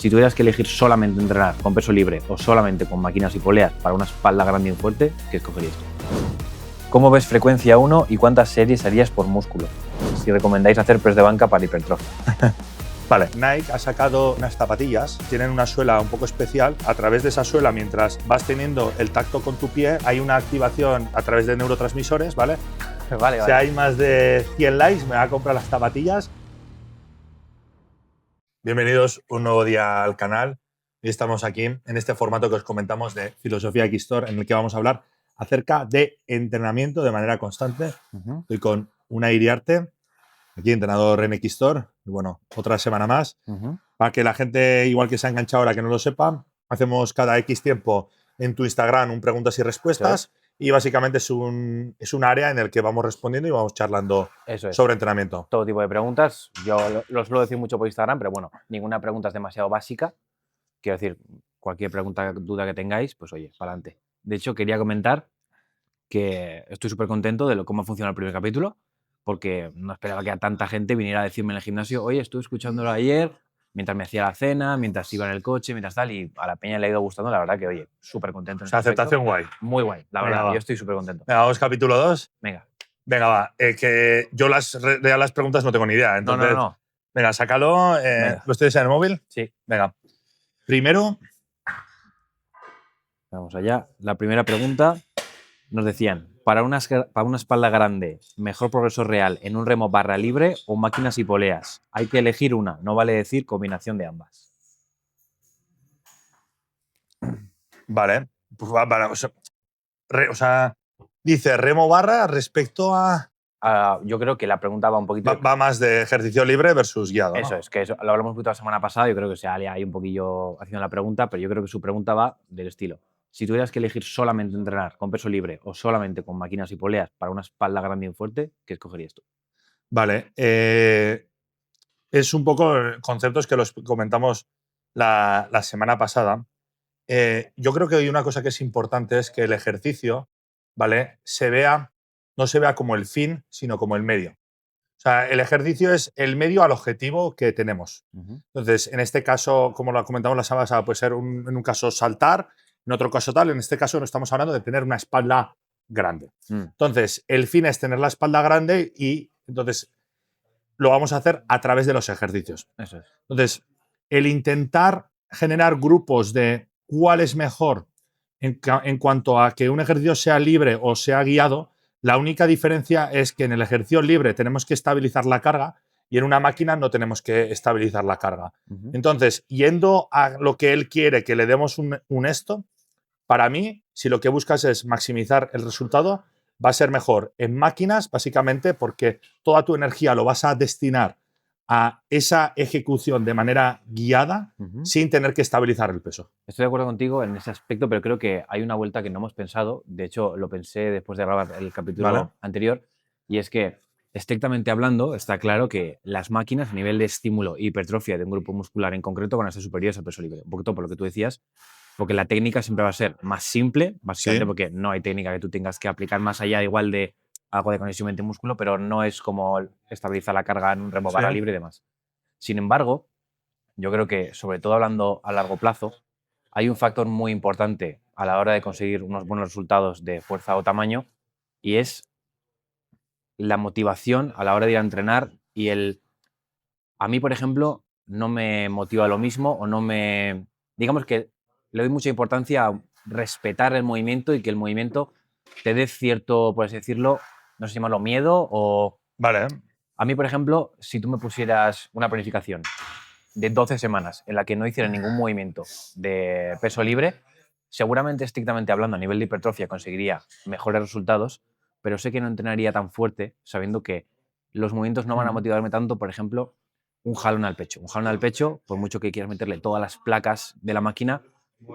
Si tuvieras que elegir solamente entrenar con peso libre o solamente con máquinas y poleas para una espalda grande y fuerte, ¿qué escogerías tú? ¿Cómo ves frecuencia 1 y cuántas series harías por músculo? Si recomendáis hacer press de banca para hipertrofia. Vale, Nike ha sacado unas zapatillas, tienen una suela un poco especial. A través de esa suela, mientras vas teniendo el tacto con tu pie, hay una activación a través de neurotransmisores, ¿vale? Vale. Si hay más de 100 likes, me va a comprar las zapatillas. Bienvenidos un nuevo día al canal. Hoy estamos aquí en este formato que os comentamos de Filosofía Xtor, en el que vamos a hablar acerca de entrenamiento de manera constante. Estoy con Unai Iriarte, aquí entrenador en Xtor. Y bueno, otra semana más. Para que la gente, igual que se ha enganchado ahora, que no lo sepa, hacemos cada X tiempo en tu Instagram un preguntas y respuestas. Eso es. Y básicamente es un área en el que vamos respondiendo y vamos charlando sobre entrenamiento. Todo tipo de preguntas. Yo lo suelo decir mucho por Instagram, pero bueno, ninguna pregunta es demasiado básica. Quiero decir, cualquier pregunta, duda que tengáis, pues oye, para adelante. De hecho, quería comentar que estoy súper contento de cómo funciona el primer capítulo, porque no esperaba que a tanta gente viniera a decirme en el gimnasio, oye, estuve escuchándolo ayer, mientras me hacía la cena, mientras iba en el coche, mientras tal, y a la peña le ha ido gustando. La verdad que, oye, súper contento. O sea, aceptación guay. Muy guay, la Venga, verdad. va. Yo estoy súper contento. Venga, vamos capítulo 2. Venga. Venga, va. Que yo las preguntas no tengo ni idea. Entonces, No. Venga, sácalo. Venga. ¿Lo tienes en el móvil? Sí. Venga. Primero, Vamos allá. La primera pregunta nos decían, para una espalda grande, ¿mejor progreso real en un remo barra libre o máquinas y poleas? Hay que elegir una, no vale decir combinación de ambas. vale. Pues vale, o sea, dice remo barra respecto a… Yo creo que la pregunta va un poquito… Va más de ejercicio libre versus guiado, ¿no? Eso es, que eso, lo hablamos un poquito la semana pasada, yo creo que se alía ahí un poquillo haciendo la pregunta, pero yo creo que su pregunta va del estilo. Si tuvieras que elegir solamente entrenar con peso libre o solamente con máquinas y poleas para una espalda grande y fuerte, ¿qué escogerías tú? Vale. Es un poco conceptos que los comentamos la semana pasada. Yo creo que hay una cosa que es importante, es que el ejercicio, ¿vale?, no se vea como el fin, sino como el medio. O sea, el ejercicio es el medio al objetivo que tenemos. Entonces, en este caso, como lo comentamos la semana pasada, puede ser en un caso saltar, en otro caso tal. En este caso no estamos hablando de tener una espalda grande. Entonces, el fin es tener la espalda grande y entonces lo vamos a hacer a través de los ejercicios. Eso es. Entonces, el intentar generar grupos de cuál es mejor en cuanto a que un ejercicio sea libre o sea guiado, la única diferencia es que en el ejercicio libre tenemos que estabilizar la carga y en una máquina no tenemos que estabilizar la carga. Entonces, yendo a lo que él quiere, que le demos un esto, para mí, si lo que buscas es maximizar el resultado, va a ser mejor en máquinas, básicamente porque toda tu energía lo vas a destinar a esa ejecución de manera guiada sin tener que estabilizar el peso. Estoy de acuerdo contigo en ese aspecto, pero creo que hay una vuelta que no hemos pensado. De hecho, lo pensé después de grabar el capítulo anterior, y es que, estrictamente hablando, está claro que las máquinas a nivel de estímulo e hipertrofia de un grupo muscular en concreto van a ser superiores al peso libre. Un poquito por lo que tú decías, porque la técnica siempre va a ser más simple, básicamente porque no hay técnica que tú tengas que aplicar más allá igual de algo de conexión mente-músculo, pero no es como estabilizar la carga en un remo barra libre y demás. Sin embargo, yo creo que, sobre todo hablando a largo plazo, hay un factor muy importante a la hora de conseguir unos buenos resultados de fuerza o tamaño, y es la motivación a la hora de ir a entrenar y a mí, por ejemplo, no me motiva lo mismo o no me… Digamos que le doy mucha importancia a respetar el movimiento y que el movimiento te dé cierto, por así decirlo, no sé si llamarlo miedo o… Vale. A mí, por ejemplo, si tú me pusieras una planificación de 12 semanas en la que no hiciera ningún movimiento de peso libre, seguramente, estrictamente hablando, a nivel de hipertrofia conseguiría mejores resultados, pero sé que no entrenaría tan fuerte sabiendo que los movimientos no van a motivarme tanto. Por ejemplo, un jalón al pecho. Un jalón al pecho, por mucho que quieras meterle todas las placas de la máquina,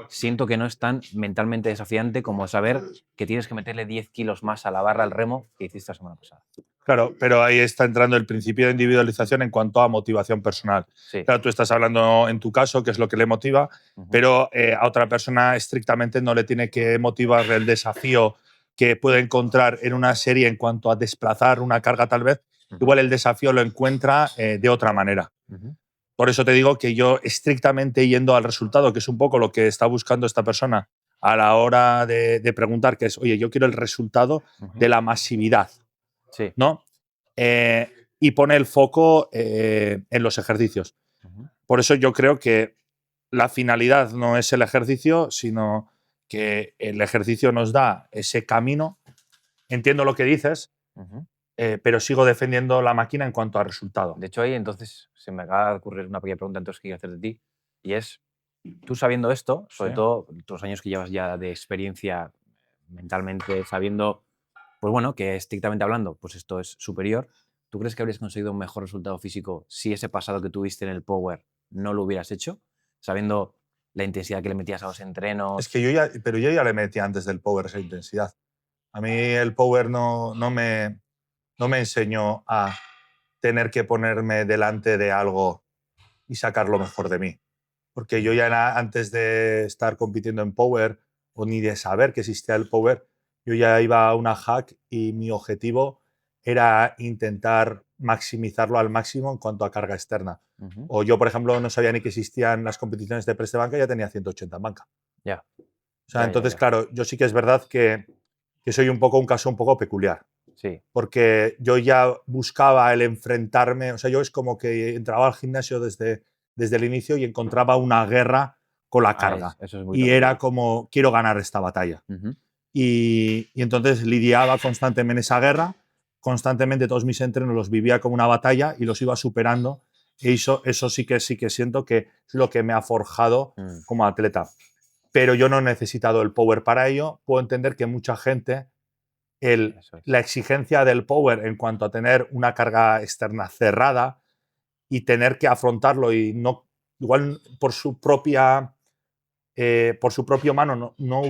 siento que no es tan mentalmente desafiante como saber que tienes que meterle 10 kilos más a la barra al remo que hiciste la semana pasada. Claro, pero ahí está entrando el principio de individualización en cuanto a motivación personal. Sí. Claro, tú estás hablando en tu caso, qué es lo que le motiva, pero a otra persona estrictamente no le tiene que motivar el desafío que puede encontrar en una serie en cuanto a desplazar una carga tal vez. Igual el desafío lo encuentra de otra manera. Por eso te digo que yo estrictamente yendo al resultado, que es un poco lo que está buscando esta persona a la hora de preguntar, que es, oye, yo quiero el resultado de la masividad, Sí. ¿no? Y pone el foco en los ejercicios. Por eso yo creo que la finalidad no es el ejercicio, sino que el ejercicio nos da ese camino. Entiendo lo que dices, pero sigo defendiendo la máquina en cuanto a resultado. De hecho, ahí entonces se me acaba de ocurrir una pequeña pregunta entonces que quiero hacer de ti, y es, tú sabiendo esto, sobre Sí. todo los años que llevas ya de experiencia mentalmente, sabiendo, pues bueno, que estrictamente hablando, pues esto es superior, ¿tú crees que habrías conseguido un mejor resultado físico si ese pasado que tuviste en el Power no lo hubieras hecho? Sabiendo la intensidad que le metías a los entrenos. Es que pero yo ya le metí antes del power esa intensidad. A mí el power no me enseñó a tener que ponerme delante de algo y sacar lo mejor de mí. Porque yo ya antes de estar compitiendo en power o ni de saber que existía el power, yo ya iba a una hack y mi objetivo era intentar maximizarlo al máximo en cuanto a carga externa. O yo, por ejemplo, no sabía ni que existían las competiciones de press de banca y ya tenía 180 en banca. Ya. O sea, Ya, entonces, ya. claro, yo sí que es verdad que soy un caso un poco peculiar. Sí. Porque yo ya buscaba el enfrentarme, o sea, yo es como que entraba al gimnasio desde el inicio y encontraba una guerra con la carga. Eso es muy Y tópico. era como, quiero ganar esta batalla. Ujú. Y entonces lidiaba constantemente en esa guerra, constantemente todos mis entrenos los vivía como una batalla y los iba superando. Y eso sí que siento que es lo que me ha forjado como atleta. Pero yo no he necesitado el power para ello. Puedo entender que mucha gente Eso es. la exigencia del power en cuanto a tener una carga externa cerrada y tener que afrontarlo y no, igual por su propia por su propio mano no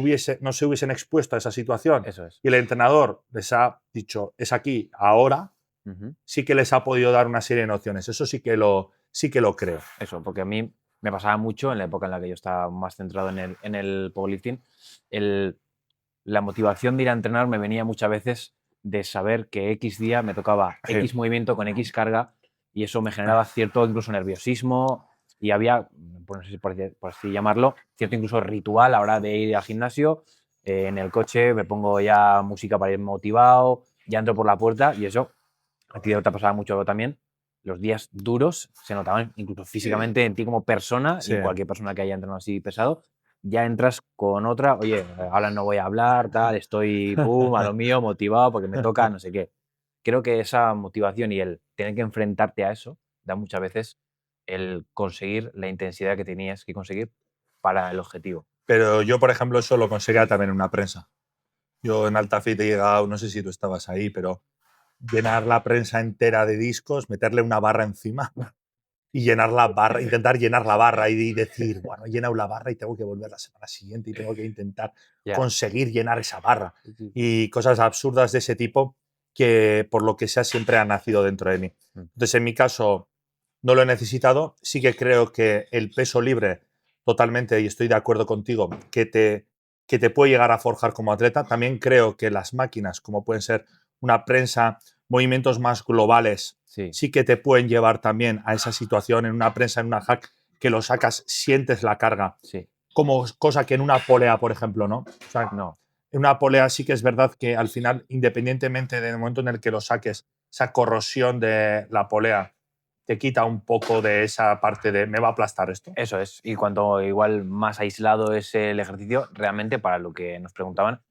se hubiesen expuesto a esa situación Eso es. y el entrenador les ha dicho es aquí, ahora, sí que les ha podido dar una serie de nociones. Eso sí que lo creo. Eso, porque a mí me pasaba mucho en la época en la que yo estaba más centrado en el powerlifting. La motivación de ir a entrenar me venía muchas veces de saber que X día me tocaba Sí. X movimiento con X carga y eso me generaba cierto incluso nerviosismo y había, por, no sé si por así llamarlo, cierto incluso ritual a la hora de ir al gimnasio. En el coche me pongo ya música para ir motivado, ya entro por la puerta y eso, a ti te pasaba mucho también. Los días duros se notaban incluso físicamente en ti como persona y Sí. en cualquier persona que haya entrenado así pesado. Ya entras con otra, oye, ahora no voy a hablar, tal, estoy a lo mío, motivado porque me toca, no sé qué. Creo que esa motivación y el tener que enfrentarte a eso da muchas veces el conseguir la intensidad que tenías que conseguir para el objetivo. Pero yo, por ejemplo, eso lo conseguía también en una prensa. Yo en Altafit he llegado, no sé si tú estabas ahí, pero llenar la prensa entera de discos, meterle una barra encima y llenar la barra, intentar llenar la barra y decir, bueno, he llenado la barra y tengo que volver la semana siguiente y tengo que intentar conseguir llenar esa barra. Y cosas absurdas de ese tipo que, por lo que sea, siempre han nacido dentro de mí. Entonces, en mi caso, no lo he necesitado. Sí que creo que el peso libre, totalmente, y estoy de acuerdo contigo, que te puede llegar a forjar como atleta. También creo que las máquinas, como pueden ser una prensa, movimientos más globales, sí que te pueden llevar también a esa situación en una prensa, en una hack, que lo sacas, sientes la carga. Sí. Como cosa que en una polea, por ejemplo, ¿no? O sea, No. En una polea sí que es verdad que al final, independientemente del momento en el que lo saques, esa corrosión de la polea te quita un poco de esa parte de me va a aplastar esto. Eso es. Y cuanto igual más aislado es el ejercicio, realmente para lo que nos preguntaban,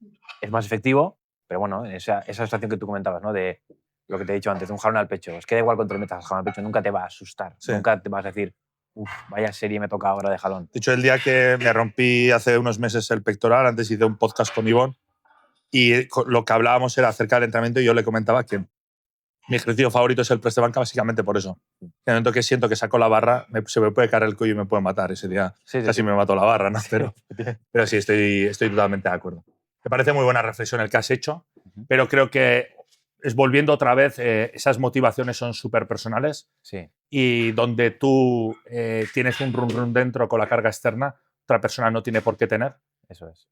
es más efectivo. Pero bueno, esa sensación que tú comentabas, ¿no? De lo que te he dicho antes, de un jalón al pecho. Es que da igual cuánto le metas al jalón al pecho, nunca te va a asustar. Sí. Nunca te vas a decir, uff, vaya serie me toca ahora de jalón. De hecho, el día que me rompí hace unos meses el pectoral, antes hice un podcast con Ivonne y lo que hablábamos era acerca del entrenamiento y yo le comentaba que mi ejercicio favorito es el press de banca básicamente por eso. En el momento que siento que saco la barra, se me puede caer el cuello y me puede matar. Ese día casi me mató la barra, ¿no? Pero sí, estoy totalmente de acuerdo. Me parece muy buena reflexión el que has hecho, pero creo que es volviendo otra vez, esas motivaciones son súper personales y donde tú tienes un run dentro con la carga externa, otra persona no tiene por qué tener. Eso es.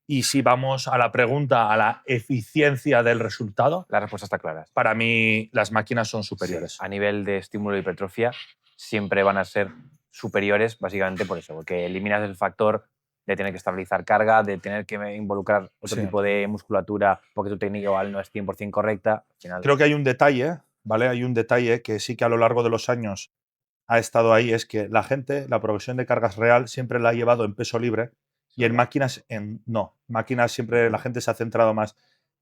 Y si vamos a la pregunta, a la eficiencia del resultado, la respuesta está clara. Para mí, las máquinas son superiores. Sí, a nivel de estímulo y hipertrofia, siempre van a ser superiores básicamente por eso, porque eliminas el factor de tener que estabilizar carga, de tener que involucrar otro Sí. tipo de musculatura porque tu técnica igual no es 100% correcta. Al final, Creo que hay un detalle, ¿vale? Hay un detalle que sí que a lo largo de los años ha estado ahí, es que la gente, la progresión de cargas real siempre la ha llevado en peso libre y en máquinas no. En máquinas siempre la gente se ha centrado más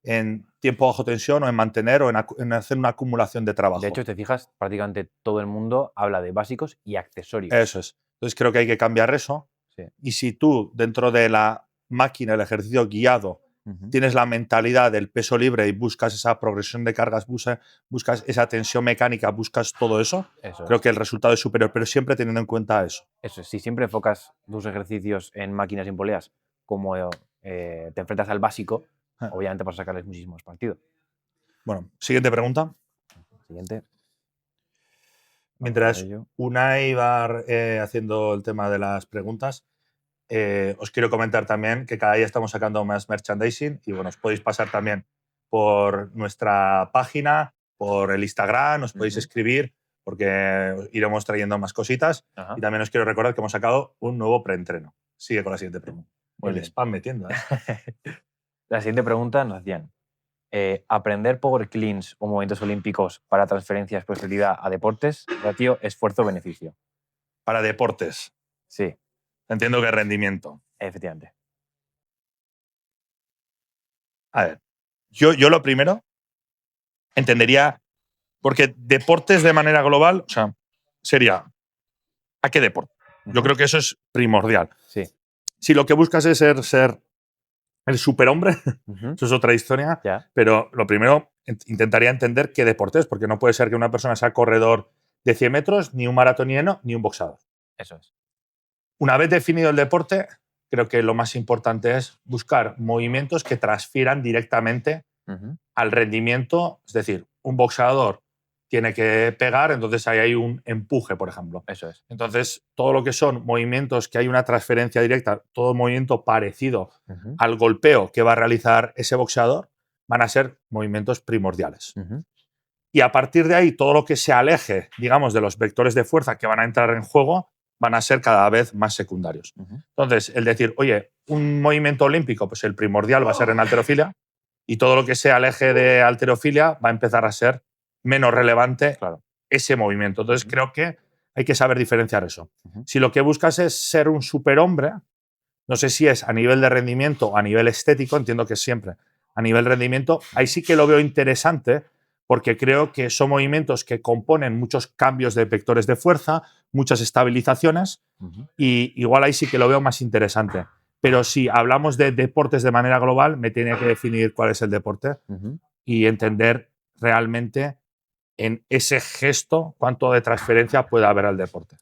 en tiempo bajo tensión o en mantener o en hacer una acumulación de trabajo. de hecho, te fijas, prácticamente todo el mundo habla de básicos y accesorios. Eso es. Entonces creo que hay que cambiar eso. Sí. Y si tú, dentro de la máquina, el ejercicio guiado, tienes la mentalidad del peso libre y buscas esa progresión de cargas, buscas esa tensión mecánica, buscas todo eso, creo que el resultado es superior, pero siempre teniendo en cuenta eso. Eso, si siempre enfocas tus ejercicios en máquinas y en poleas como te enfrentas al básico, obviamente vas a sacarles muchísimos partido. Bueno, siguiente pregunta. Siguiente. Mientras Unai va haciendo el tema de las preguntas, os quiero comentar también que cada día estamos sacando más merchandising y bueno, os podéis pasar también por nuestra página, por el Instagram, os podéis escribir porque iremos trayendo más cositas. Y también os quiero recordar que hemos sacado un nuevo preentreno. Sigue con la siguiente pregunta. Muy El bien. spam metiendo. La siguiente pregunta nos hacían: ¿aprender power cleans o movimientos olímpicos para transferencia de explosividad a deportes? Ratio esfuerzo-beneficio. Para deportes. Sí. Entiendo que rendimiento. Efectivamente. A ver, yo lo primero entendería, porque deportes de manera global, o sea, sería ¿a qué deporte? Yo creo que eso es primordial. Sí. Si lo que buscas es ser el superhombre, eso es otra historia, pero lo primero intentaría entender qué deporte es, porque no puede ser que una persona sea corredor de 100 metros, ni un maratoniano, ni un boxeador. Eso es. Una vez definido el deporte, creo que lo más importante es buscar movimientos que transfieran directamente al rendimiento. Es decir, un boxeador tiene que pegar, entonces ahí hay un empuje, por ejemplo. Eso es. Entonces, todo lo que son movimientos que hay una transferencia directa, todo movimiento parecido al golpeo que va a realizar ese boxeador, van a ser movimientos primordiales. Y a partir de ahí, todo lo que se aleje, digamos, de los vectores de fuerza que van a entrar en juego, van a ser cada vez más secundarios. Entonces, el decir, oye, un movimiento olímpico, pues el primordial va a ser en halterofilia, y todo lo que se aleje de halterofilia va a empezar a ser menos relevante ese movimiento. Entonces, creo que hay que saber diferenciar eso. Si lo que buscas es ser un superhombre, no sé si es a nivel de rendimiento o a nivel estético, entiendo que es siempre a nivel rendimiento, ahí sí que lo veo interesante porque creo que son movimientos que componen muchos cambios de vectores de fuerza, muchas estabilizaciones, y igual ahí sí que lo veo más interesante. Pero si hablamos de deportes de manera global, me tiene que definir cuál es el deporte y entender realmente en ese gesto cuánto de transferencia puede haber al deporte.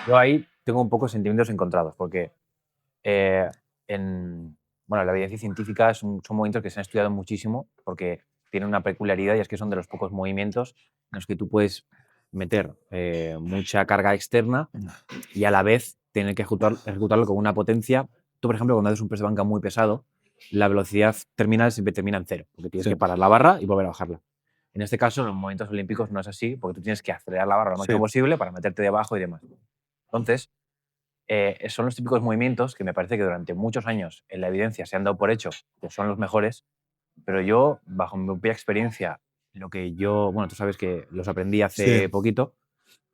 Yo ahí tengo un poco sentimientos encontrados, porque la evidencia científica son movimientos que se han estudiado muchísimo porque tienen una peculiaridad y es que son de los pocos movimientos en los que tú puedes meter mucha carga externa y a la vez tener que ejecutarlo con una potencia. Tú, por ejemplo, cuando haces un press de banca muy pesado, la velocidad terminal siempre termina en cero, porque tienes que parar la barra y volver a bajarla. En este caso, en los movimientos olímpicos no es así, porque tú tienes que acelerar la barra lo máximo posible para meterte debajo y demás. Entonces, son los típicos movimientos que me parece que durante muchos años en la evidencia se han dado por hecho que son los mejores, pero yo, bajo mi propia experiencia, tú sabes que los aprendí hace poquito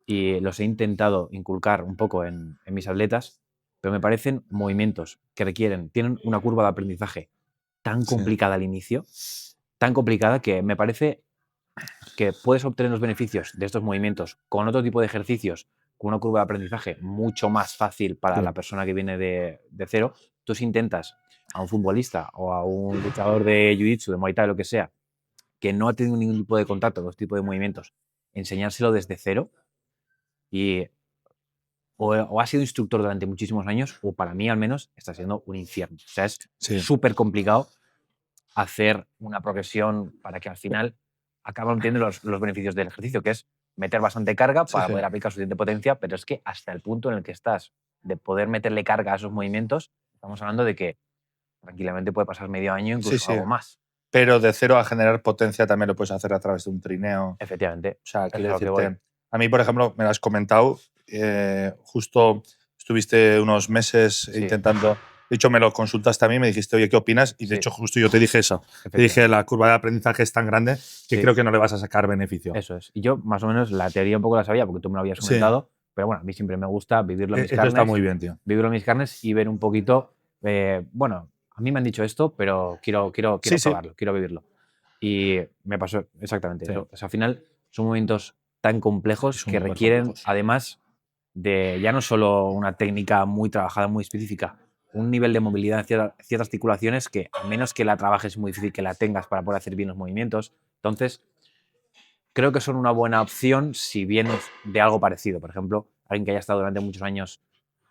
y los he intentado inculcar un poco en mis atletas, pero me parecen movimientos que tienen una curva de aprendizaje tan complicada al inicio, tan complicada que me parece que puedes obtener los beneficios de estos movimientos con otro tipo de ejercicios, con una curva de aprendizaje mucho más fácil para la persona que viene de cero. Tú si intentas a un futbolista o a un luchador de jiu-jitsu, de muay thai, lo que sea, que no ha tenido ningún tipo de contacto con este tipo de movimientos, enseñárselo desde cero o ha sido instructor durante muchísimos años, o para mí al menos está siendo un infierno. O sea, es súper complicado hacer una progresión para que al final acaban teniendo los beneficios del ejercicio, que es meter bastante carga para poder aplicar suficiente potencia, pero es que hasta el punto en el que estás de poder meterle carga a esos movimientos, estamos hablando de que tranquilamente puede pasar medio año, incluso algo más. Pero de cero a generar potencia también lo puedes hacer a través de un trineo. Efectivamente. O sea, quiero decirte, A mí, por ejemplo, me lo has comentado, justo estuviste unos meses intentando, de hecho me lo consultaste a mí, me dijiste, oye, ¿qué opinas? Y de hecho justo yo te dije eso. Te dije, la curva de aprendizaje es tan grande que creo que no le vas a sacar beneficio. Eso es. Y yo más o menos la teoría un poco la sabía porque tú me lo habías comentado, pero bueno, a mí siempre me gusta vivirlo en mis carnes. Eso está muy bien, tío. Vivirlo en mis carnes y ver un poquito, bueno, a mí me han dicho esto, pero quiero probarlo, quiero vivirlo. Y me pasó exactamente eso. O sea, al final son momentos tan complejos que requieren, además de ya no solo una técnica muy trabajada, muy específica, un nivel de movilidad en ciertas articulaciones que, a menos que la trabajes, es muy difícil que la tengas para poder hacer bien los movimientos. Entonces, creo que son una buena opción si vienes de algo parecido. Por ejemplo, alguien que haya estado durante muchos años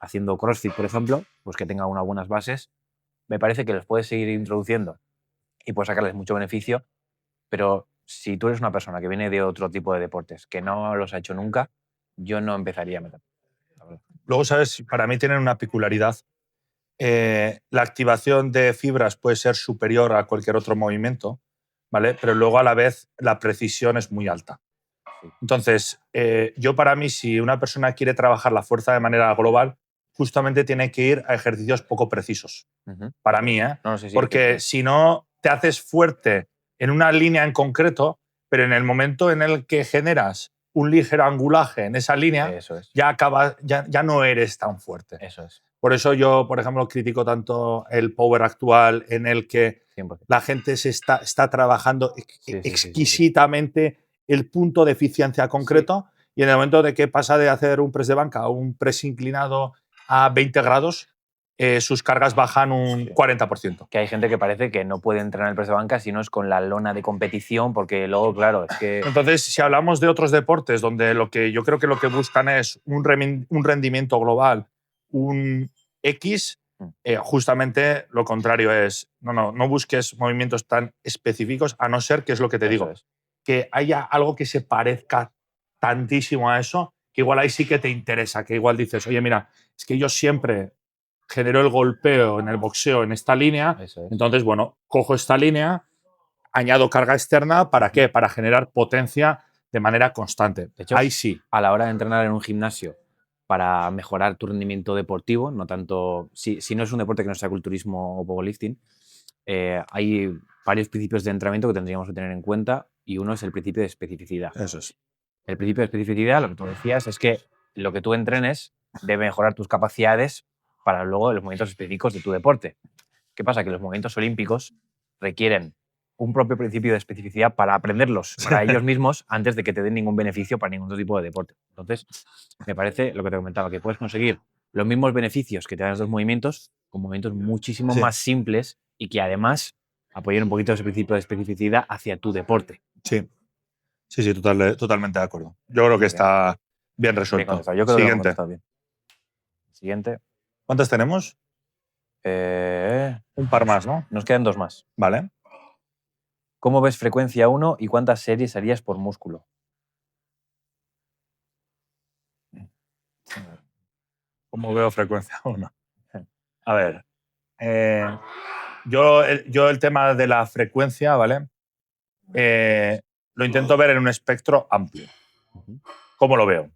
haciendo CrossFit, por ejemplo, pues que tenga unas buenas bases, me parece que los puedes seguir introduciendo y puedes sacarles mucho beneficio, pero si tú eres una persona que viene de otro tipo de deportes, que no los ha hecho nunca, yo no empezaría a meter. Luego, ¿sabes? Para mí tienen una peculiaridad. La activación de fibras puede ser superior a cualquier otro movimiento, ¿vale? Pero luego a la vez la precisión es muy alta. Entonces, yo para mí, si una persona quiere trabajar la fuerza de manera global, justamente tiene que ir a ejercicios poco precisos. Para mí, ¿eh? No, sí, porque si no te haces fuerte en una línea en concreto, pero en el momento en el que generas un ligero angulaje en esa línea, ya no eres tan fuerte. Eso es. Por eso yo, por ejemplo, critico tanto el power actual en el que 100%. la gente se está trabajando exquisitamente el punto de eficiencia concreto y en el momento de que pasa de hacer un press de banca a un press inclinado a 20 grados, sus cargas bajan un 40%. Que hay gente que parece que no puede entrenar el press de banca si no es con la lona de competición, porque luego, claro, es que… Entonces, si hablamos de otros deportes donde yo creo que lo que buscan es un rendimiento global, un X, justamente lo contrario es, no busques movimientos tan específicos, a no ser que es lo que te digo, que haya algo que se parezca tantísimo a eso, que igual ahí sí que te interesa, que igual dices, oye, mira, es que yo siempre genero el golpeo en el boxeo en esta línea, entonces, bueno, cojo esta línea, añado carga externa, ¿para qué? Para generar potencia de manera constante. De hecho, ahí sí. A la hora de entrenar en un gimnasio para mejorar tu rendimiento deportivo, no tanto… Si no es un deporte que no sea culturismo o powerlifting, hay varios principios de entrenamiento que tendríamos que tener en cuenta y uno es el principio de especificidad. Eso es. El principio de especificidad, lo que tú decías, es que lo que tú entrenes debe mejorar tus capacidades para luego los movimientos específicos de tu deporte. ¿Qué pasa? Que los movimientos olímpicos requieren un propio principio de especificidad para aprenderlos para ellos mismos antes de que te den ningún beneficio para ningún otro tipo de deporte. Entonces, me parece lo que te comentaba, que puedes conseguir los mismos beneficios que te dan estos movimientos con movimientos muchísimo más simples y que además apoyen un poquito ese principio de especificidad hacia tu deporte. Sí, totalmente de acuerdo. Yo creo que está bien resuelto. Yo creo que lo hemos contestado bien. Siguiente. ¿Cuántas tenemos? Un par más, ¿no? Nos quedan dos más. Vale. ¿Cómo ves frecuencia 1 y cuántas series harías por músculo? ¿Cómo veo frecuencia 1? A ver. Yo el tema de la frecuencia, ¿vale? Lo intento ver en un espectro amplio. ¿Cómo lo veo?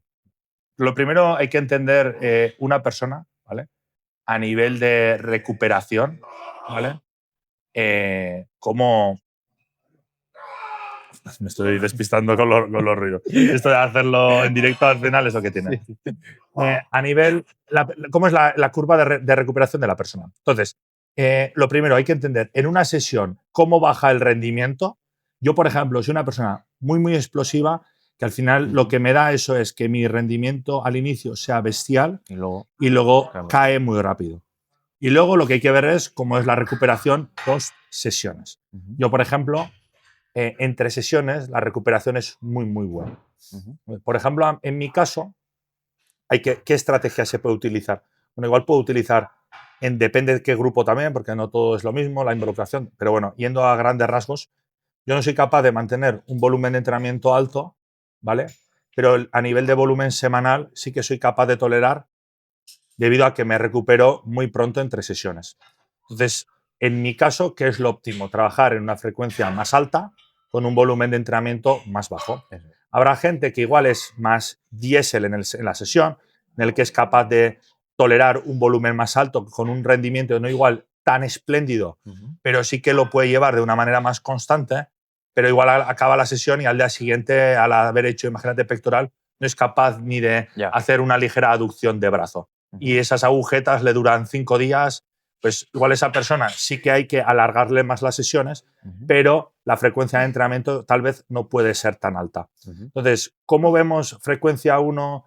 Lo primero hay que entender una persona, ¿vale? A nivel de recuperación, ¿vale? Cómo… Me estoy despistando con los ruidos. Esto de hacerlo en directo al final es lo que tiene. A nivel… ¿Cómo es la curva de recuperación de la persona? Entonces, lo primero, hay que entender en una sesión cómo baja el rendimiento. Yo, por ejemplo, soy una persona muy explosiva que al final lo que me da eso es que mi rendimiento al inicio sea bestial y luego cae muy rápido. Y luego lo que hay que ver es cómo es la recuperación post sesiones. Yo, por ejemplo, entre sesiones la recuperación es muy buena. Por ejemplo, en mi caso, ¿qué estrategia se puede utilizar? Bueno, igual puedo utilizar, depende de qué grupo también, porque no todo es lo mismo, la involucración, pero bueno, yendo a grandes rasgos, yo no soy capaz de mantener un volumen de entrenamiento alto, ¿vale? Pero a nivel de volumen semanal sí que soy capaz de tolerar debido a que me recupero muy pronto entre sesiones. Entonces, en mi caso, ¿qué es lo óptimo? Trabajar en una frecuencia más alta con un volumen de entrenamiento más bajo. Habrá gente que igual es más diésel en la sesión, en el que es capaz de tolerar un volumen más alto con un rendimiento no igual tan espléndido, pero sí que lo puede llevar de una manera más constante, pero igual acaba la sesión y al día siguiente, al haber hecho, imagínate, pectoral, no es capaz ni de hacer una ligera aducción de brazo. Y esas agujetas le duran 5 días, pues igual esa persona sí que hay que alargarle más las sesiones, pero la frecuencia de entrenamiento tal vez no puede ser tan alta. Entonces, ¿cómo vemos frecuencia 1,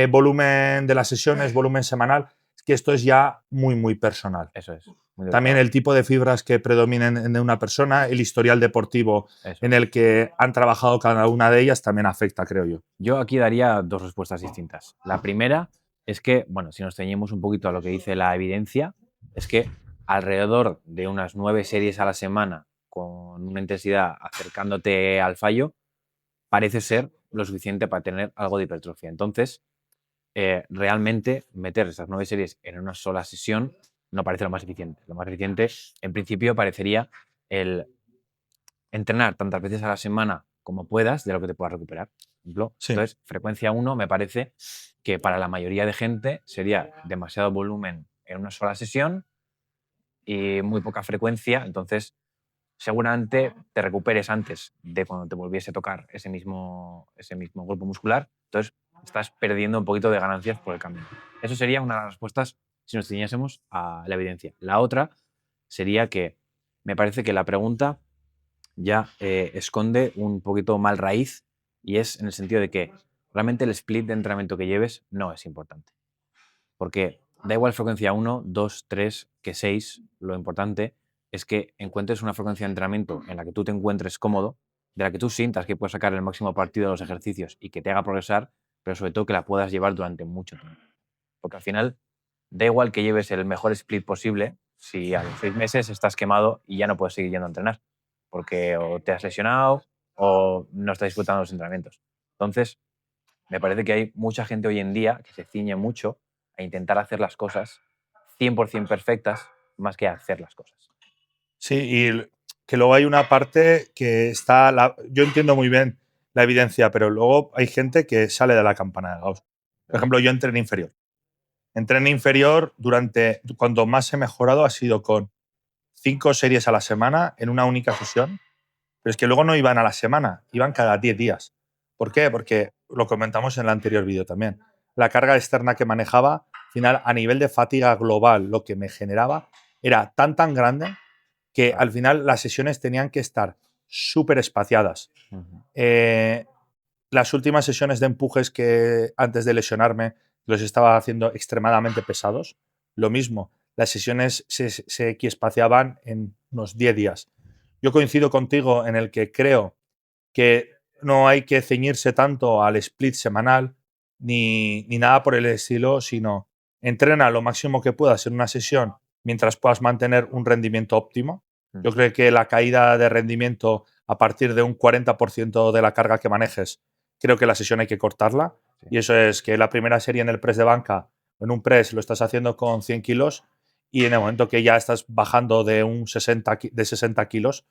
volumen de las sesiones, volumen semanal? Es que esto es ya muy, muy personal. Eso es. También el tipo de fibras que predominen en una persona, el historial deportivo en el que han trabajado cada una de ellas también afecta, creo yo. Yo aquí daría dos respuestas distintas. La primera es que, bueno, si nos ceñimos un poquito a lo que dice la evidencia, es que alrededor de unas 9 series a la semana con una intensidad acercándote al fallo, parece ser lo suficiente para tener algo de hipertrofia. Entonces, realmente meter esas 9 series en una sola sesión no parece lo más eficiente. Lo más eficiente, en principio, parecería el entrenar tantas veces a la semana como puedas de lo que te puedas recuperar. Por ejemplo, Sí. Entonces, frecuencia 1 me parece que para la mayoría de gente sería demasiado volumen en una sola sesión y muy poca frecuencia. Entonces, seguramente te recuperes antes de cuando te volviese a tocar ese mismo grupo muscular. Entonces, estás perdiendo un poquito de ganancias por el camino. Eso sería una de las respuestas si nos ciñésemos a la evidencia. La otra sería que me parece que la pregunta ya esconde un poquito mal raíz y es en el sentido de que realmente el split de entrenamiento que lleves no es importante. Porque da igual frecuencia 1, 2, 3 que 6, lo importante es que encuentres una frecuencia de entrenamiento en la que tú te encuentres cómodo, de la que tú sientas que puedes sacar el máximo partido de los ejercicios y que te haga progresar, pero sobre todo que la puedas llevar durante mucho tiempo. Porque al final da igual que lleves el mejor split posible si a los 6 meses estás quemado y ya no puedes seguir yendo a entrenar, porque o te has lesionado o no estás disfrutando de los entrenamientos. Entonces, me parece que hay mucha gente hoy en día que se ciñe mucho a intentar hacer las cosas 100% perfectas más que a hacer las cosas. Sí, y que luego hay una parte que está. Yo entiendo muy bien la evidencia, pero luego hay gente que sale de la campana de Gauss. Por ejemplo, yo entrené inferior. Entrené inferior cuando más he mejorado ha sido con 5 series a la semana en una única sesión, pero es que luego no iban a la semana, iban cada 10 días. ¿Por qué? Porque lo comentamos en el anterior vídeo también. La carga externa que manejaba, al final, a nivel de fatiga global, lo que me generaba era tan grande que al final las sesiones tenían que estar súper espaciadas. Las últimas sesiones de empujes que antes de lesionarme los estaba haciendo extremadamente pesados. Lo mismo, las sesiones se equiespaciaban en unos 10 días. Yo coincido contigo en el que creo que no hay que ceñirse tanto al split semanal ni nada por el estilo, sino entrena lo máximo que puedas en una sesión mientras puedas mantener un rendimiento óptimo. Yo creo que la caída de rendimiento a partir de un 40% de la carga que manejes, creo que la sesión hay que cortarla. Sí. Y eso es que la primera serie en el press de banca, en un press lo estás haciendo con 100 kilos y en el momento que ya estás bajando de 60 kilos,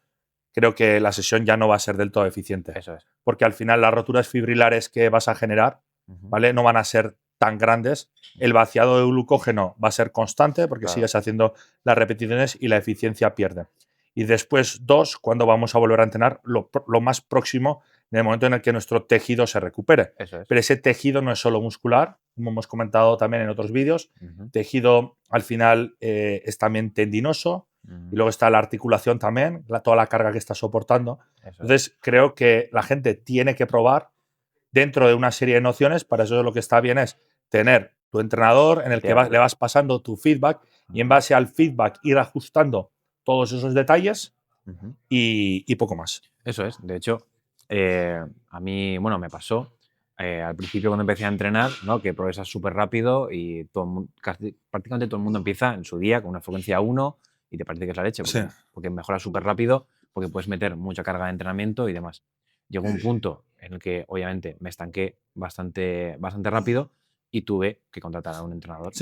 creo que la sesión ya no va a ser del todo eficiente. Eso es. Porque al final las roturas fibrilares que vas a generar, ¿vale? No van a ser tan grandes. El vaciado de glucógeno va a ser constante porque sigues haciendo las repeticiones y la eficiencia pierde. Y después, cuando vamos a volver a entrenar, lo más próximo en el momento en el que nuestro tejido se recupere. Eso es. Pero ese tejido no es solo muscular, como hemos comentado también en otros vídeos. Tejido, al final, es también tendinoso. Y luego está la articulación también, toda la carga que está soportando. Entonces, creo que la gente tiene que probar dentro de una serie de nociones. Para eso lo que está bien es tener tu entrenador en el que le vas pasando tu feedback y en base al feedback ir ajustando todos esos detalles y poco más. Eso es. De hecho, a mí, bueno, me pasó al principio cuando empecé a entrenar, ¿no? Que progresas súper rápido y prácticamente todo el mundo empieza en su día con una frecuencia 1 y te parece que es la leche porque mejoras súper rápido, porque puedes meter mucha carga de entrenamiento y demás. Llegó un punto en el que obviamente me estanqué bastante rápido y tuve que contratar a un entrenador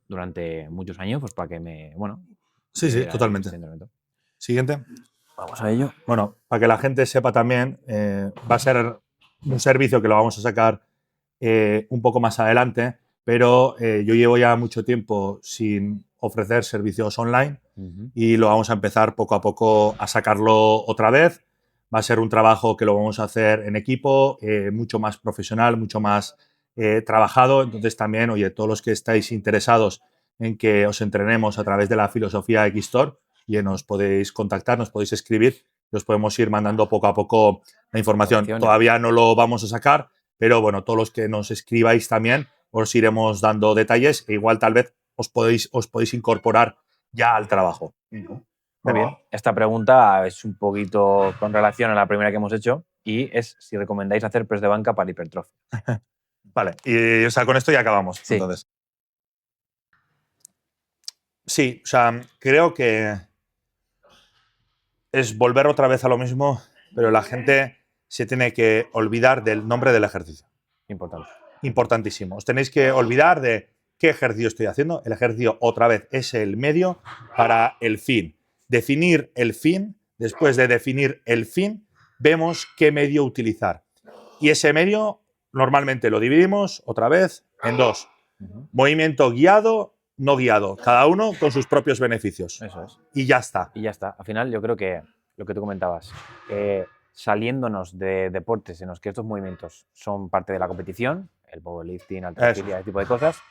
durante muchos años pues para que me, bueno... Sí, totalmente. Siguiente. Vamos a ello. Bueno, para que la gente sepa también, va a ser un servicio que lo vamos a sacar un poco más adelante, pero yo llevo ya mucho tiempo sin ofrecer servicios online y lo vamos a empezar poco a poco a sacarlo otra vez. Va a ser un trabajo que lo vamos a hacer en equipo, mucho más profesional, mucho más trabajado. Entonces también, oye, todos los que estáis interesados en que os entrenemos a través de la filosofía Xstore, y nos podéis contactar, nos podéis escribir, os podemos ir mandando poco a poco la información. Todavía no lo vamos a sacar, pero bueno, todos los que nos escribáis también os iremos dando detalles e igual tal vez os podéis incorporar ya al trabajo. Muy bien. Esta pregunta es un poquito con relación a la primera que hemos hecho y es si recomendáis hacer press de banca para hipertrofia. Vale, y o sea, con esto ya acabamos. Sí. Entonces. Sí, o sea, creo que es volver otra vez a lo mismo, pero la gente se tiene que olvidar del nombre del ejercicio. Importante. Importantísimo. Os tenéis que olvidar de qué ejercicio estoy haciendo. El ejercicio, otra vez, es el medio para el fin. Definir el fin. Después de definir el fin, vemos qué medio utilizar. Y ese medio normalmente lo dividimos otra vez en dos. Movimiento guiado, no guiado. Cada uno con sus propios beneficios. Eso es. Y ya está. Y ya está. Al final yo creo que lo que tú comentabas, saliéndonos de deportes en los que estos movimientos son parte de la competición, el powerlifting, halterofilia, ese tipo de cosas,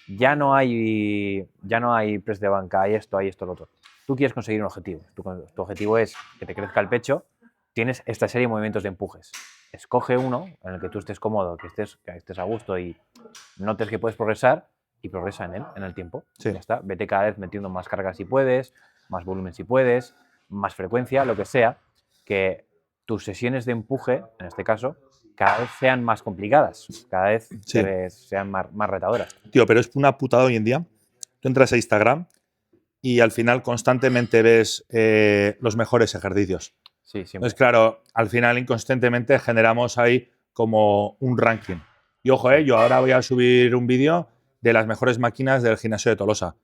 ya no hay press de banca, hay esto, lo otro. Tú quieres conseguir un objetivo. Tu objetivo es que te crezca el pecho, tienes esta serie de movimientos de empujes. Escoge uno en el que tú estés cómodo, que estés a gusto y notes que puedes progresar y progresa en él, en el tiempo. Sí. Ya está. Vete cada vez metiendo más cargas si puedes, más volumen si puedes, más frecuencia, lo que sea, que tus sesiones de empuje, en este caso, cada vez sean más complicadas, cada vez sean más retadoras. Tío, pero es una putada hoy en día. Tú entras a Instagram y al final constantemente ves los mejores ejercicios. Sí, siempre. Entonces, claro, al final inconscientemente generamos ahí como un ranking. Y ojo, yo ahora voy a subir un vídeo de las mejores máquinas del gimnasio de Tolosa,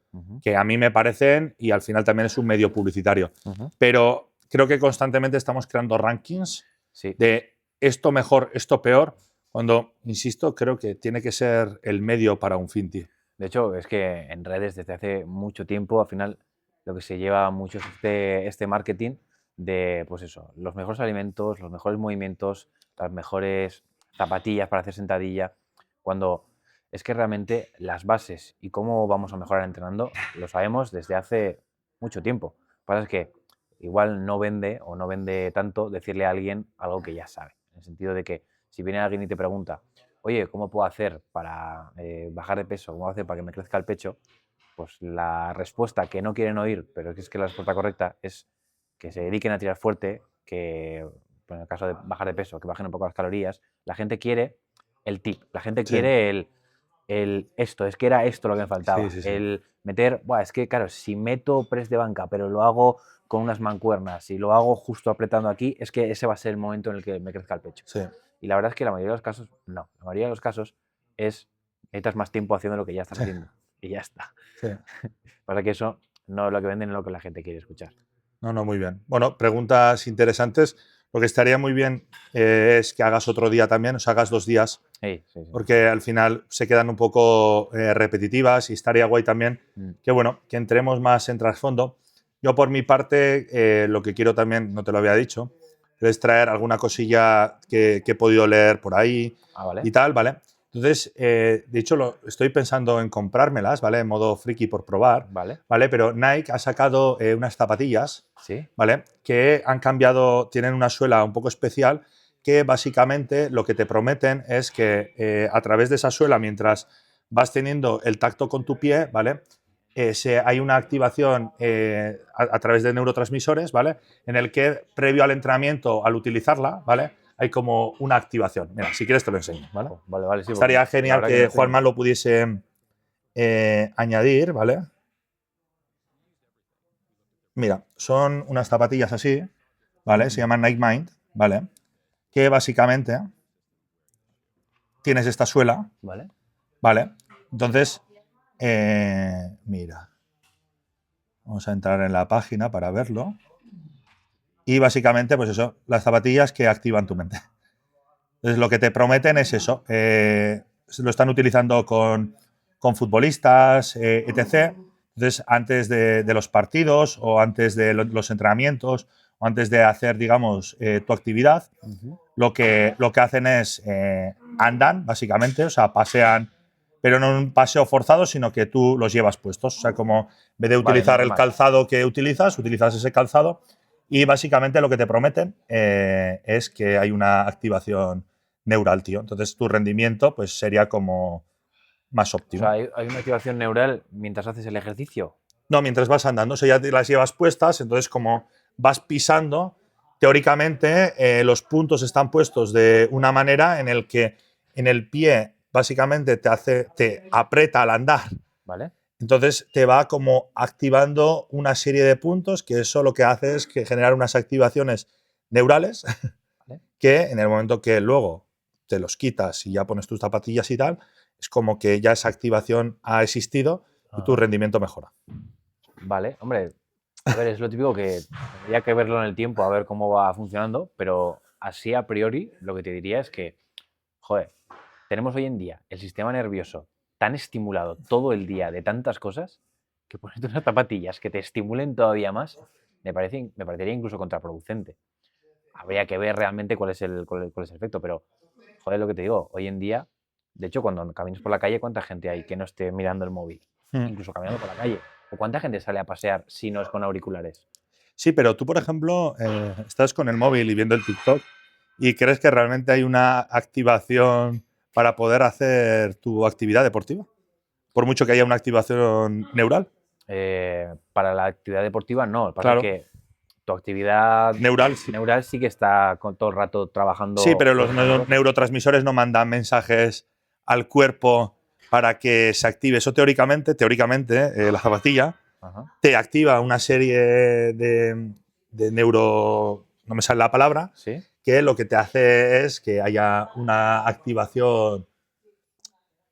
que a mí me parecen y al final también es un medio publicitario. Pero creo que constantemente estamos creando rankings de esto mejor, esto peor, cuando, insisto, creo que tiene que ser el medio para un fin, tío. De hecho, es que en redes desde hace mucho tiempo, al final, lo que se lleva mucho es este marketing de, pues eso, los mejores alimentos, los mejores movimientos, las mejores zapatillas para hacer sentadilla, cuando es que realmente las bases y cómo vamos a mejorar entrenando lo sabemos desde hace mucho tiempo. Lo que pasa es que igual no vende o no vende tanto decirle a alguien algo que ya sabe, en el sentido de que si viene alguien y te pregunta, oye, ¿cómo puedo hacer para bajar de peso? ¿Cómo puedo hacer para que me crezca el pecho? Pues la respuesta que no quieren oír, pero que es que la respuesta correcta es que se dediquen a tirar fuerte, que en el caso de bajar de peso, que bajen un poco las calorías. La gente quiere el tip, la gente quiere esto, es que era esto lo que me faltaba. El meter, es que claro, si meto press de banca, pero lo hago con unas mancuernas y lo hago justo apretando aquí, es que ese va a ser el momento en el que me crezca el pecho. Y la verdad es que la mayoría de los casos, no. La mayoría de los casos necesitas más tiempo haciendo lo que ya estás haciendo. Y ya está. Pasa que eso no es lo que venden, es lo que la gente quiere escuchar. No, muy bien. Bueno, preguntas interesantes. Lo que estaría muy bien es que hagas otro día también, o sea, hagas 2 días. Porque al final se quedan un poco repetitivas y estaría guay también que, bueno, que entremos más en trasfondo. Yo, por mi parte, lo que quiero también, no te lo había dicho, es traer alguna cosilla que he podido leer por ahí y tal, ¿vale? Entonces, de hecho, estoy pensando en comprármelas, ¿vale? En modo friki por probar, ¿vale? Pero Nike ha sacado unas zapatillas, ¿vale? Que han cambiado, tienen una suela un poco especial que básicamente lo que te prometen es que a través de esa suela, mientras vas teniendo el tacto con tu pie, ¿vale? Hay una activación a través de neurotransmisores, ¿vale? En el que, previo al entrenamiento, al utilizarla, ¿vale? Hay como una activación. Mira, si quieres te lo enseño, ¿vale? Vale, sí. Estaría genial que Juanma lo pudiese añadir, ¿vale? Mira, son unas zapatillas así, ¿vale? Se llaman Nike Mind, ¿vale? Que básicamente tienes esta suela, ¿vale? Entonces, mira, vamos a entrar en la página para verlo. Y básicamente, pues eso, las zapatillas que activan tu mente. Entonces, lo que te prometen es eso. Lo están utilizando con futbolistas, etc. Entonces, antes de los partidos o antes de los entrenamientos o antes de hacer, digamos, tu actividad, lo que hacen es andan, básicamente, o sea, pasean, pero no un paseo forzado, sino que tú los llevas puestos. O sea, como en vez de utilizar el calzado que utilizas ese calzado y básicamente lo que te prometen es que hay una activación neural, tío. Entonces tu rendimiento pues sería como más óptimo. O sea, hay una activación neural mientras haces el ejercicio. No, mientras vas andando, o sea, ya te las llevas puestas, entonces como vas pisando, teóricamente los puntos están puestos de una manera en el que en el pie básicamente te aprieta al andar. ¿Vale? Entonces te va como activando una serie de puntos que eso lo que hace es que generar unas activaciones neurales ¿Vale? que en el momento que luego te los quitas y ya pones tus zapatillas y tal, es como que ya esa activación ha existido y tu rendimiento mejora. Vale, hombre, a ver, es lo típico que tendría que verlo en el tiempo a ver cómo va funcionando, pero así a priori lo que te diría es que, joder, tenemos hoy en día el sistema nervioso tan estimulado todo el día de tantas cosas que ponerte unas zapatillas que te estimulen todavía más me parecería incluso contraproducente. Habría que ver realmente cuál es el efecto, pero, joder, lo que te digo, hoy en día, de hecho, cuando caminas por la calle, ¿cuánta gente hay que no esté mirando el móvil? Incluso caminando por la calle. ¿O cuánta gente sale a pasear si no es con auriculares? Sí, pero tú, por ejemplo, estás con el móvil y viendo el TikTok y crees que realmente hay una activación para poder hacer tu actividad deportiva, por mucho que haya una activación neural. Para la actividad deportiva no. Lo que pasa Claro. es que tu actividad Neural, sí. neural sí que está todo el rato trabajando. Sí, pero los neurotransmisores no mandan mensajes al cuerpo para que se active. Eso teóricamente, la zapatilla Ajá. te activa una serie de neuro… no me sale la palabra, ¿Sí? que lo que te hace es que haya una activación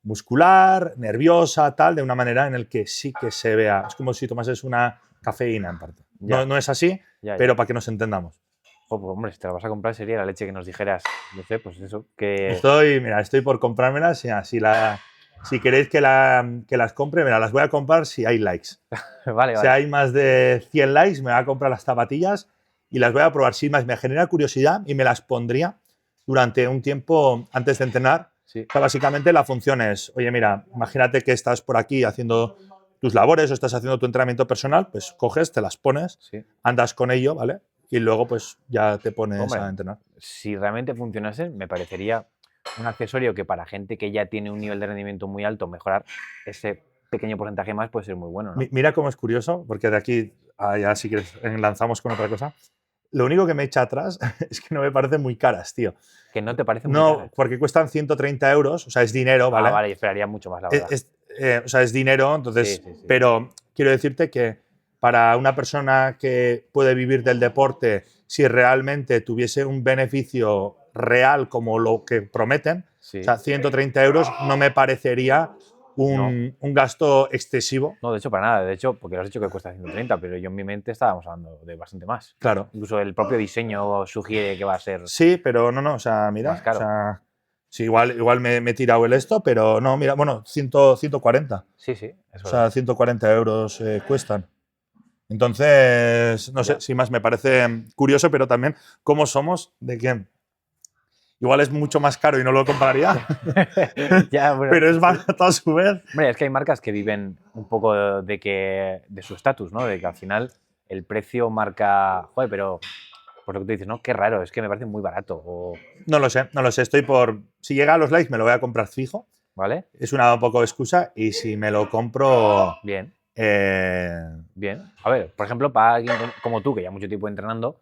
muscular, nerviosa, tal, de una manera en el que sí que se vea. Es como si tomases una cafeína, en parte. Ya. No es así, Ya. pero para que nos entendamos. Pues, hombre, si te la vas a comprar sería la leche que nos dijeras, no sé, pues eso, que… Estoy por comprármelas. Si queréis que las compre, mira, las voy a comprar si hay likes. Vale, Si vale. hay más de 100 likes, me voy a comprar las zapatillas y las voy a probar. Si más me genera curiosidad y me las pondría durante un tiempo antes de entrenar. Sí. O sea, básicamente la función es, oye, mira, imagínate que estás por aquí haciendo tus labores o estás haciendo tu entrenamiento personal, pues coges, te las pones, Sí. andas con ello, ¿vale? Y luego pues ya te pones Hombre, a entrenar. si realmente funcionase, me parecería un accesorio que para gente que ya tiene un nivel de rendimiento muy alto, mejorar ese pequeño porcentaje más puede ser muy bueno, ¿no? Mira cómo es curioso, porque de aquí ya si quieres lanzamos con otra cosa. Lo único que me echa atrás es que no me parecen muy caras, tío. Que no te parece muy No, caras. porque cuestan 130 euros, o sea, es dinero, ¿vale? Vale, y esperaría mucho más, la verdad. O sea, es dinero, entonces, Sí. pero quiero decirte que para una persona que puede vivir del deporte, si realmente tuviese un beneficio real como lo que prometen, Sí. o sea, 130 euros no me parecería un gasto excesivo. No, de hecho, para nada. De hecho, porque lo has dicho que cuesta 130, pero yo en mi mente estábamos hablando de bastante más. Claro. Incluso el propio diseño sugiere que va a ser… Sí, pero no, o sea, mira, más caro. O sea, sí, igual me he tirado el esto, pero no, mira, bueno, 140. Sí, eso O sea, 140 euros cuestan. Entonces, no sé, sin más, me parece curioso, pero también cómo somos de que igual es mucho más caro y no lo compraría, ya, bueno, pero es barato a su vez. Hombre, es que hay marcas que viven un poco de su estatus, ¿no? De que al final el precio marca… Joder, pero por lo que tú dices, ¿no? Qué raro, es que me parece muy barato. No lo sé, estoy por… Si llega a los likes me lo voy a comprar fijo. ¿Vale? Es una poco excusa y si me lo compro… Bien. Bien. A ver, por ejemplo, para alguien como tú, que ya mucho tiempo entrenando,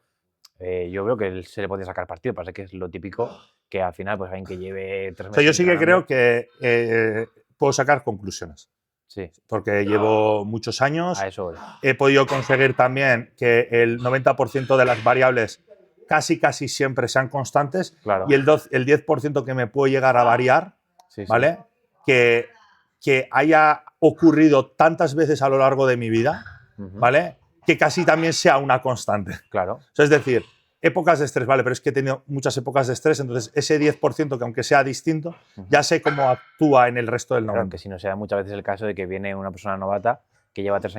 yo veo que se le puede sacar partido. Pasa que es lo típico que al final, pues alguien que lleve 3 meses. O sea, yo sí que entrenando, creo que puedo sacar conclusiones. Sí. Porque llevo muchos años. A eso voy. He podido conseguir también que el 90% de las variables casi siempre sean constantes. Claro. Y el 10% que me puedo llegar a variar, ¿vale? Que haya ocurrido tantas veces a lo largo de mi vida, ¿vale? Que casi también sea una constante. Claro. O sea, es decir, épocas de estrés, vale, pero es que he tenido muchas épocas de estrés, entonces ese 10% que aunque sea distinto, ya sé cómo actúa en el resto del 90%. Claro, que si no sea muchas veces el caso de que viene una persona novata que lleva 3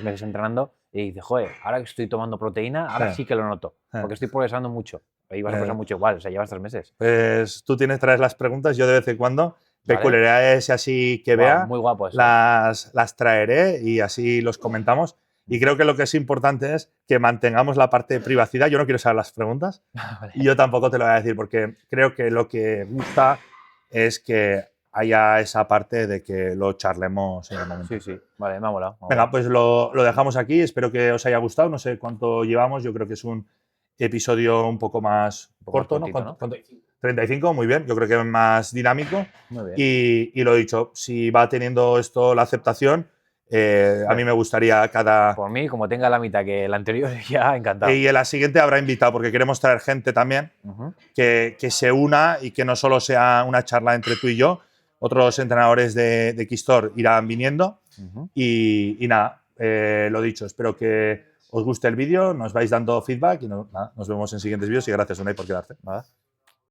meses entrenando y dice, joder, ahora que estoy tomando proteína, ahora sí que lo noto, porque estoy progresando mucho. Ahí vas a progresar mucho igual, o sea, llevas 3 meses. Pues tú traes las preguntas, yo de vez en cuando, peculiaridades así que vea, muy guapo eso. las traeré y así los comentamos. Y creo que lo que es importante es que mantengamos la parte de privacidad. Yo no quiero saber las preguntas y yo tampoco te lo voy a decir porque creo que lo que gusta es que haya esa parte de que lo charlemos en el momento. Sí, vale, me ha molado. Venga, pues lo dejamos aquí. Espero que os haya gustado. No sé cuánto llevamos. Yo creo que es un episodio un poco más corto, ¿no? ¿Cuánto? 35, muy bien. Yo creo que es más dinámico. Muy bien. Y lo dicho, si va teniendo esto la aceptación, a mí me gustaría cada… Por mí, como tenga la mitad que el anterior, ya encantado. Y en la siguiente habrá invitado, porque queremos traer gente también que se una y que no solo sea una charla entre tú y yo. Otros entrenadores de Keystore irán viniendo. Y nada, lo dicho, espero que os guste el vídeo, nos vais dando feedback y nos vemos en siguientes vídeos y gracias, Unai, por quedarte. Nada.